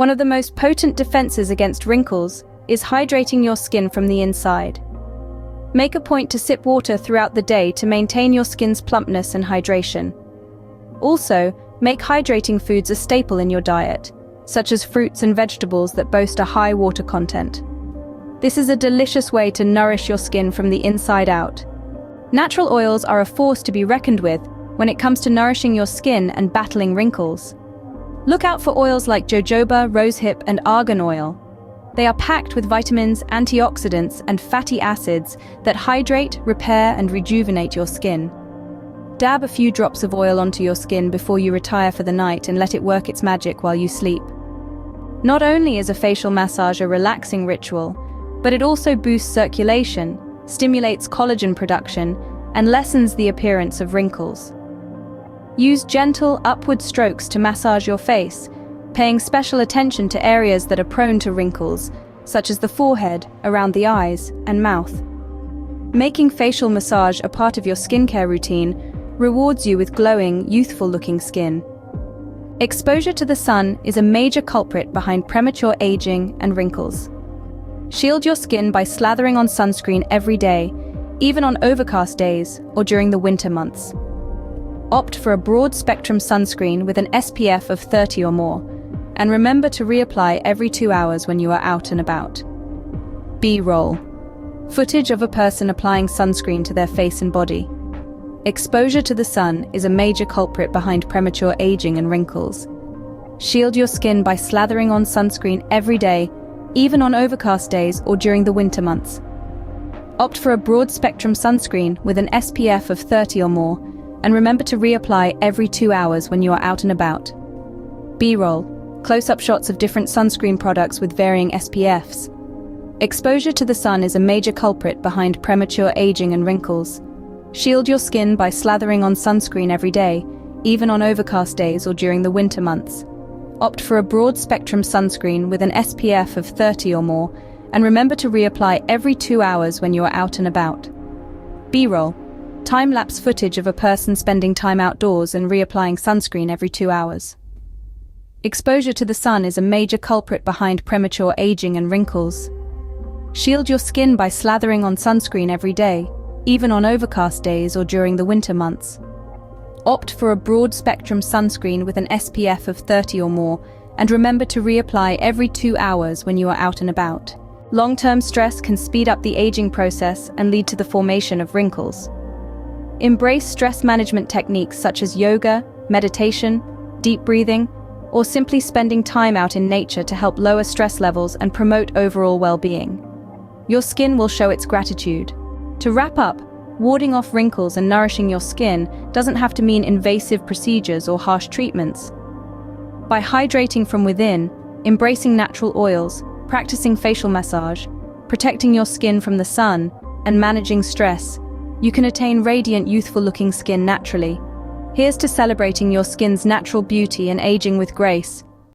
One of the most potent defenses against wrinkles is hydrating your skin from the inside. Make a point to sip water throughout the day to maintain your skin's plumpness and hydration. Also, make hydrating foods a staple in your diet, such as fruits and vegetables that boast a high water content. This is a delicious way to nourish your skin from the inside out. Natural oils are a force to be reckoned with when it comes to nourishing your skin and battling wrinkles. Look out for oils like jojoba, rosehip, and argan oil. They are packed with vitamins, antioxidants, and fatty acids that hydrate, repair, and rejuvenate your skin. Dab a few drops of oil onto your skin before you retire for the night and let it work its magic while you sleep. Not only is a facial massage a relaxing ritual, but it also boosts circulation, stimulates collagen production, and lessens the appearance of wrinkles. Use gentle, upward strokes to massage your face, paying special attention to areas that are prone to wrinkles, such as the forehead, around the eyes, and mouth. Making facial massage a part of your skincare routine rewards you with glowing, youthful-looking skin. Exposure to the sun is a major culprit behind premature aging and wrinkles. Shield your skin by slathering on sunscreen every day, even on overcast days or during the winter months. Opt for a broad-spectrum sunscreen with an SPF of 30 or more, and remember to reapply every 2 hours when you are out and about. B-roll. Footage of a person applying sunscreen to their face and body. Exposure to the sun is a major culprit behind premature aging and wrinkles. Shield your skin by slathering on sunscreen every day, even on overcast days or during the winter months. Opt for a broad-spectrum sunscreen with an SPF of 30 or more, and remember to reapply every 2 hours when you are out and about. B-roll. Close-up shots of different sunscreen products with varying SPFs. Exposure to the sun is a major culprit behind premature aging and wrinkles. Shield your skin by slathering on sunscreen every day, even on overcast days or during the winter months. Opt for a broad-spectrum sunscreen with an SPF of 30 or more, and remember to reapply every 2 hours when you are out and about. B-roll. Time-lapse footage of a person spending time outdoors and reapplying sunscreen every 2 hours. Exposure to the sun is a major culprit behind premature aging and wrinkles. Shield your skin by slathering on sunscreen every day, even on overcast days or during the winter months. Opt for a broad-spectrum sunscreen with an SPF of 30 or more, and remember to reapply every 2 hours when you are out and about. Long-term stress can speed up the aging process and lead to the formation of wrinkles. Embrace stress management techniques such as yoga, meditation, deep breathing, or simply spending time out in nature to help lower stress levels and promote overall well-being. Your skin will show its gratitude. To wrap up, warding off wrinkles and nourishing your skin doesn't have to mean invasive procedures or harsh treatments. By hydrating from within, embracing natural oils, practicing facial massage, protecting your skin from the sun, and managing stress, you can attain radiant, youthful-looking skin naturally. Here's to celebrating your skin's natural beauty and aging with grace.